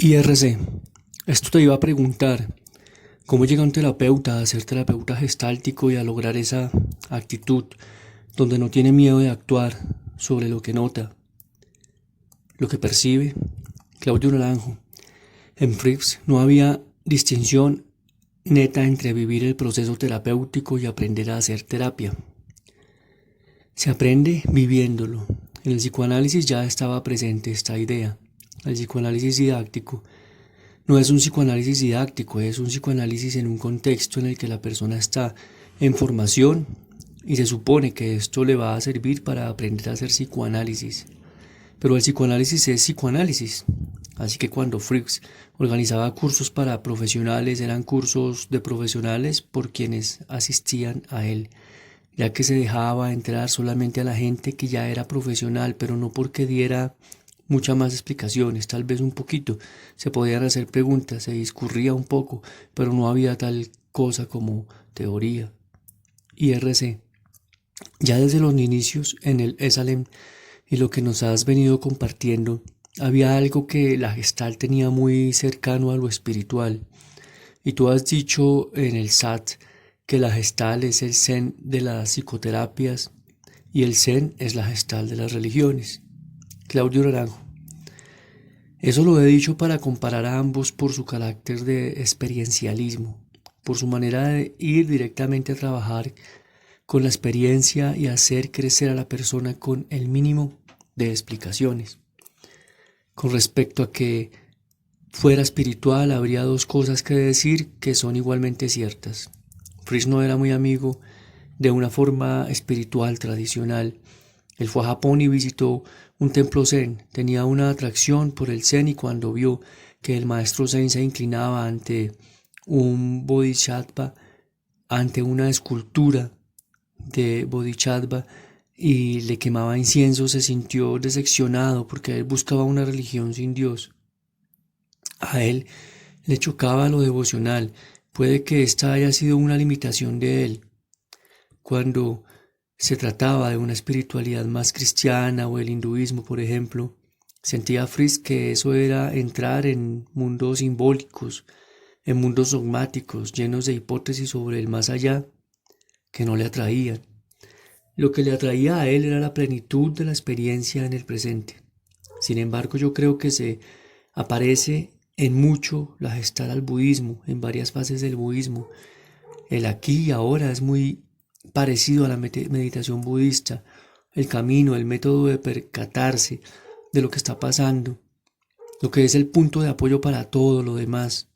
IRC, esto te iba a preguntar, ¿cómo llega un terapeuta a ser terapeuta gestáltico y a lograr esa actitud donde no tiene miedo de actuar sobre lo que nota, lo que percibe? Claudio Naranjo, en Fricks no había distinción neta entre vivir el proceso terapéutico y aprender a hacer terapia. Se aprende viviéndolo. En el psicoanálisis ya estaba presente esta idea. El psicoanálisis didáctico no es un psicoanálisis didáctico, es un psicoanálisis en un contexto en el que la persona está en formación y se supone que esto le va a servir para aprender a hacer psicoanálisis. Pero el psicoanálisis es psicoanálisis. Así que cuando Fricks organizaba cursos para profesionales, eran cursos de profesionales por quienes asistían a él, ya que se dejaba entrar solamente a la gente que ya era profesional, pero no porque diera muchas más explicaciones, tal vez un poquito. Se podían hacer preguntas, se discurría un poco, pero no había tal cosa como teoría. IRC. Ya desde los inicios en el ESALEM y lo que nos has venido compartiendo, había algo que la Gestalt tenía muy cercano a lo espiritual. Y tú has dicho en el SAT que la Gestalt es el Zen de las psicoterapias y el Zen es la Gestalt de las religiones. Claudio Naranjo. Eso lo he dicho para comparar a ambos por su carácter de experiencialismo, por su manera de ir directamente a trabajar con la experiencia y hacer crecer a la persona con el mínimo de explicaciones. Con respecto a que fuera espiritual, habría dos cosas que decir que son igualmente ciertas. Fricks no era muy amigo de una forma espiritual tradicional. Él fue a Japón y visitó un templo zen. Tenía una atracción por el zen y cuando vio que el maestro zen se inclinaba ante un bodhisattva, ante una escultura de bodhisattva y le quemaba incienso, se sintió decepcionado porque él buscaba una religión sin Dios. A él le chocaba lo devocional. Puede que esta haya sido una limitación de él. Cuando se trataba de una espiritualidad más cristiana o el hinduismo, por ejemplo, sentía Fricks que eso era entrar en mundos simbólicos, en mundos dogmáticos, llenos de hipótesis sobre el más allá, que no le atraían. Lo que le atraía a él era la plenitud de la experiencia en el presente. Sin embargo, yo creo que se aparece en mucho la Gestalt al budismo, en varias fases del budismo. El aquí y ahora es muy parecido a la meditación budista, el camino, el método de percatarse de lo que está pasando, lo que es el punto de apoyo para todo lo demás.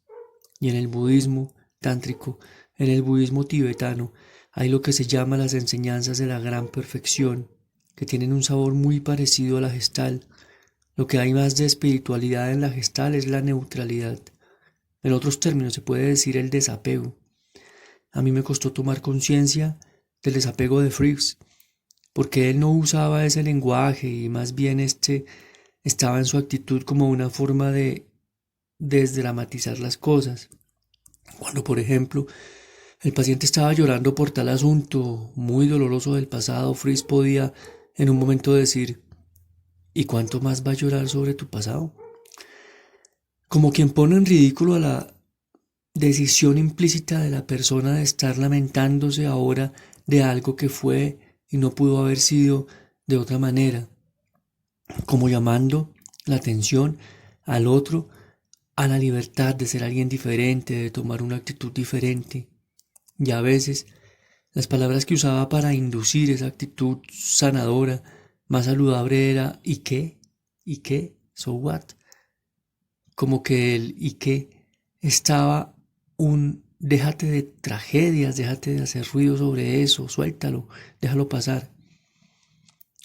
Y en el budismo tántrico, en el budismo tibetano, hay lo que se llama las enseñanzas de la gran perfección, que tienen un sabor muy parecido a la Gestalt. Lo que hay más de espiritualidad en la Gestalt es la neutralidad. En otros términos se puede decir el desapego. A mí me costó tomar conciencia del desapego de Fricks, porque él no usaba ese lenguaje y más bien estaba en su actitud como una forma de desdramatizar las cosas. Cuando, por ejemplo, el paciente estaba llorando por tal asunto muy doloroso del pasado, Fricks podía en un momento decir: ¿y cuánto más va a llorar sobre tu pasado? Como quien pone en ridículo a la decisión implícita de la persona de estar lamentándose ahora de algo que fue y no pudo haber sido de otra manera, como llamando la atención al otro a la libertad de ser alguien diferente, de tomar una actitud diferente. Y a veces las palabras que usaba para inducir esa actitud sanadora, más saludable era ¿y qué? ¿Y qué? ¿So what? Como que el ¿y qué? Estaba un déjate de tragedias, déjate de hacer ruido sobre eso, suéltalo, déjalo pasar.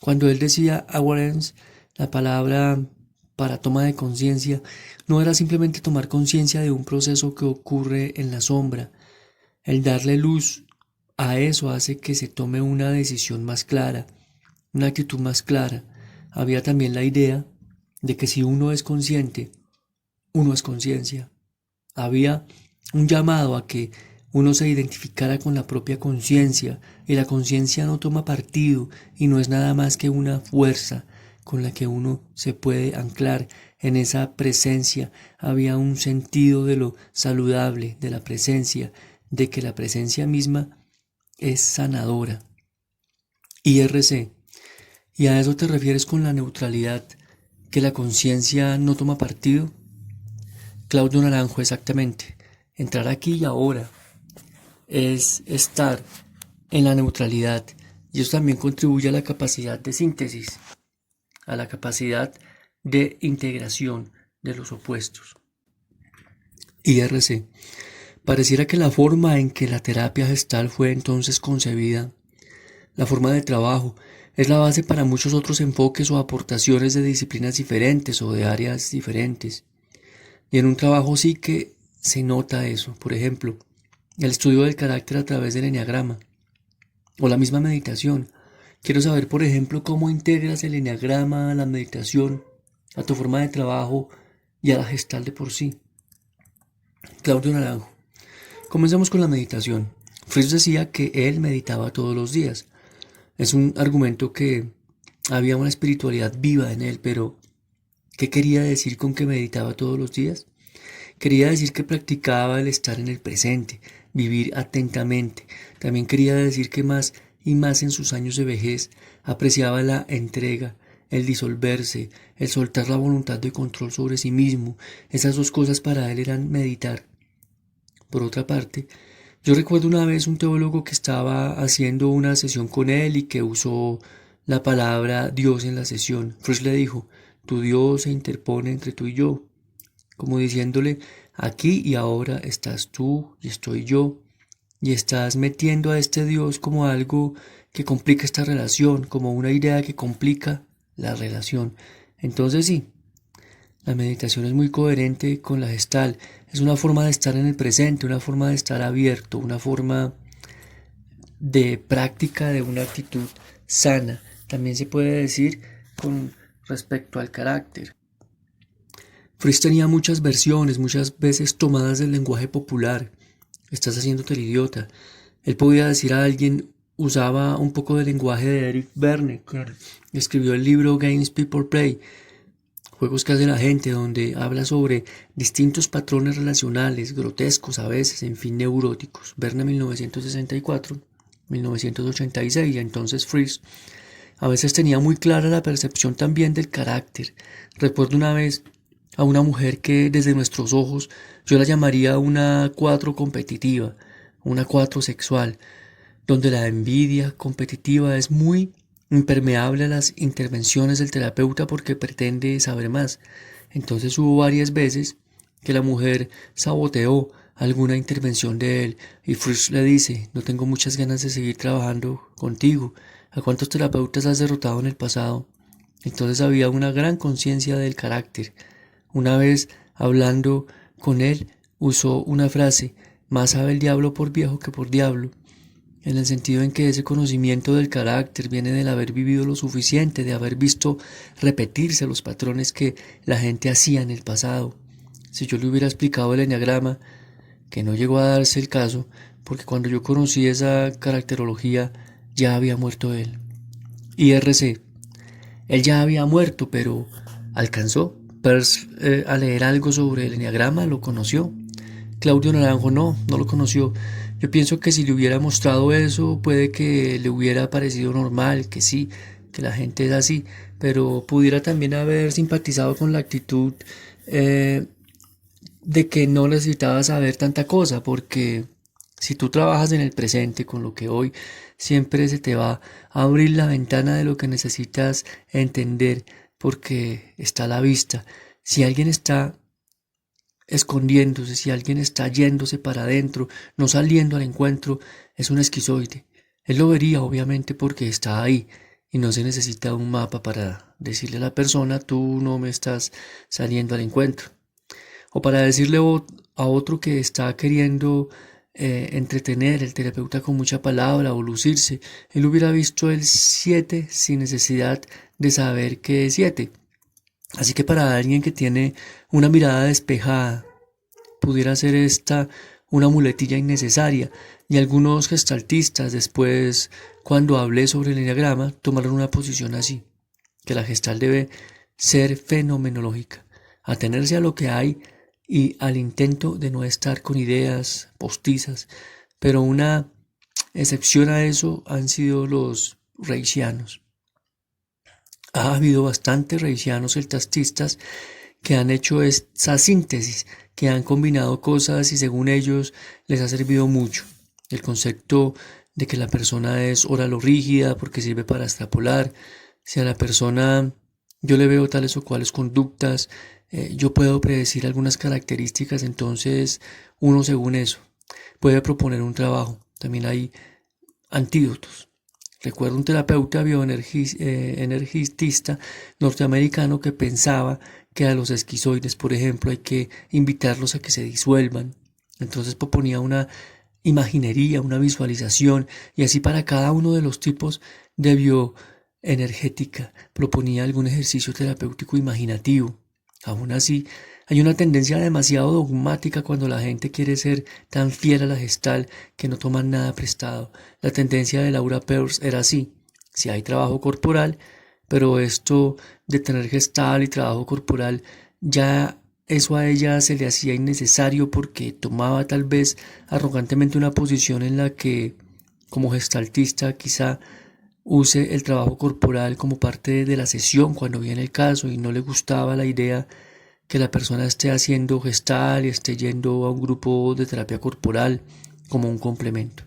Cuando él decía awareness, la palabra para toma de conciencia, no era simplemente tomar conciencia de un proceso que ocurre en la sombra. El darle luz a eso hace que se tome una decisión más clara, una actitud más clara. Había también la idea de que si uno es consciente, uno es conciencia. Había un llamado a que uno se identificara con la propia conciencia, y la conciencia no toma partido y no es nada más que una fuerza con la que uno se puede anclar en esa presencia. Había un sentido de lo saludable, de la presencia, de que la presencia misma es sanadora. IRC. ¿Y a eso te refieres con la neutralidad, que la conciencia no toma partido? Claudio Naranjo, exactamente. Entrar aquí y ahora es estar en la neutralidad, y eso también contribuye a la capacidad de síntesis, a la capacidad de integración de los opuestos. IRC. Pareciera que la forma en que la terapia gestal fue entonces concebida, la forma de trabajo, es la base para muchos otros enfoques o aportaciones de disciplinas diferentes o de áreas diferentes. Y en un trabajo sí que se nota eso. Por ejemplo, el estudio del carácter a través del eneagrama o la misma meditación. Quiero saber, por ejemplo, cómo integras el eneagrama a la meditación, a tu forma de trabajo y a la gestal de por sí. Claudio Naranjo. Comencemos con la meditación. Fritz decía que él meditaba todos los días. Es un argumento que había una espiritualidad viva en él, pero ¿qué quería decir con que meditaba todos los días? Quería decir que practicaba el estar en el presente, vivir atentamente. También quería decir que más y más en sus años de vejez apreciaba la entrega, el disolverse, el soltar la voluntad de control sobre sí mismo. Esas dos cosas para él eran meditar. Por otra parte, yo recuerdo una vez un teólogo que estaba haciendo una sesión con él y que usó la palabra Dios en la sesión. Fritz le dijo, tu Dios se interpone entre tú y yo, como diciéndole, aquí y ahora estás tú y estoy yo, y estás metiendo a este Dios como algo que complica esta relación, como una idea que complica la relación. Entonces sí, la meditación es muy coherente con la gestal, es una forma de estar en el presente, una forma de estar abierto, una forma de práctica de una actitud sana. También se puede decir con respecto al carácter. Fritz tenía muchas versiones, muchas veces tomadas del lenguaje popular. Estás haciéndote el idiota. Él podía decir a alguien, usaba un poco del lenguaje de Eric Berne, que escribió el libro Games People Play, juegos que hace la gente, donde habla sobre distintos patrones relacionales, grotescos a veces, en fin, neuróticos. Verne 1964, 1986, y entonces Fritz a veces tenía muy clara la percepción también del carácter. Recuerdo una vez a una mujer que desde nuestros ojos yo la llamaría una 4 competitiva, una 4 sexual, donde la envidia competitiva es muy impermeable a las intervenciones del terapeuta porque pretende saber más. Entonces hubo varias veces que la mujer saboteó alguna intervención de él y Fritz le dice, no tengo muchas ganas de seguir trabajando contigo. ¿A cuántos terapeutas has derrotado en el pasado? Entonces había una gran conciencia del carácter. Una vez, hablando con él, usó una frase, más sabe el diablo por viejo que por diablo, en el sentido en que ese conocimiento del carácter viene del haber vivido lo suficiente, de haber visto repetirse los patrones que la gente hacía en el pasado. Si yo le hubiera explicado el eneagrama, que no llegó a darse el caso, porque cuando yo conocí esa caracterología ya había muerto él. IRC. Él ya había muerto, pero alcanzó a leer algo sobre el eneagrama, lo conoció. Claudio Naranjo no lo conoció. Yo pienso que si le hubiera mostrado eso, puede que le hubiera parecido normal, que sí, que la gente es así, pero pudiera también haber simpatizado con la actitud de que no necesitaba saber tanta cosa, porque si tú trabajas en el presente con lo que hoy, siempre se te va a abrir la ventana de lo que necesitas entender, porque está a la vista. Si alguien está escondiéndose, si alguien está yéndose para adentro, no saliendo al encuentro, es un esquizoide. Él lo vería, obviamente, porque está ahí y no se necesita un mapa para decirle a la persona, tú no me estás saliendo al encuentro. O para decirle a otro que está queriendo entretener el terapeuta con mucha palabra o lucirse, él hubiera visto el 7 sin necesidad de saber qué es 7. Así que para alguien que tiene una mirada despejada, pudiera ser esta una muletilla innecesaria, y algunos gestaltistas después, cuando hablé sobre el eneagrama, tomaron una posición así. que la Gestalt debe ser fenomenológica, atenerse a lo que hay y al intento de no estar con ideas postizas, pero una excepción a eso han sido los reichianos. Ha habido bastantes reichianos celtastistas que han hecho esa síntesis, que han combinado cosas y según ellos les ha servido mucho. El concepto de que la persona es rígida porque sirve para extrapolar. Si a la persona yo le veo tales o cuales conductas, yo puedo predecir algunas características, entonces uno según eso puede proponer un trabajo. También hay antídotos. Recuerdo un terapeuta bioenergista norteamericano que pensaba que a los esquizoides, por ejemplo, hay que invitarlos a que se disuelvan. Entonces proponía una imaginería, una visualización, y así para cada uno de los tipos de bioenergética proponía algún ejercicio terapéutico imaginativo. Aún así, hay una tendencia demasiado dogmática cuando la gente quiere ser tan fiel a la Gestalt que no toman nada prestado. La tendencia de Laura Peirce era así: si hay trabajo corporal, pero esto de tener Gestalt y trabajo corporal, ya eso a ella se le hacía innecesario porque tomaba tal vez arrogantemente una posición en la que, como gestaltista, quizá use el trabajo corporal como parte de la sesión cuando viene el caso y no le gustaba la idea que la persona esté haciendo gestal y esté yendo a un grupo de terapia corporal como un complemento.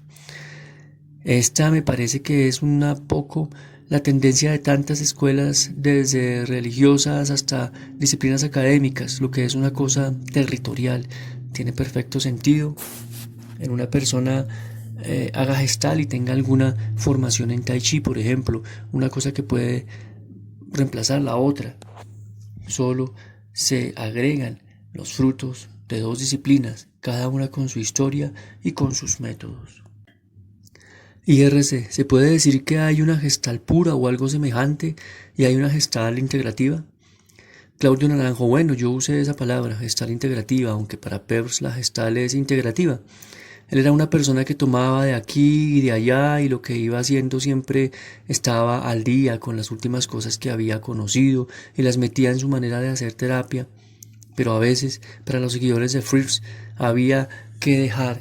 Esta me parece que es una poco la tendencia de tantas escuelas, desde religiosas hasta disciplinas académicas, lo que es una cosa territorial. Tiene perfecto sentido en una persona haga gestal y tenga alguna formación en Tai Chi, por ejemplo, una cosa que puede reemplazar la otra. Solo se agregan los frutos de dos disciplinas, cada una con su historia y con sus métodos. IRC, ¿se puede decir que hay una gestal pura o algo semejante y hay una gestal integrativa? Claudio Naranjo, bueno, yo usé esa palabra, gestal integrativa, aunque para Peirce la gestal es integrativa. Él era una persona que tomaba de aquí y de allá y lo que iba haciendo siempre estaba al día con las últimas cosas que había conocido y las metía en su manera de hacer terapia. Pero a veces, para los seguidores de Peirce, había que dejar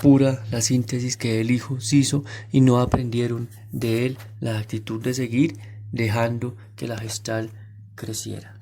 pura la síntesis que el hijo hizo y no aprendieron de él la actitud de seguir dejando que la gestal creciera.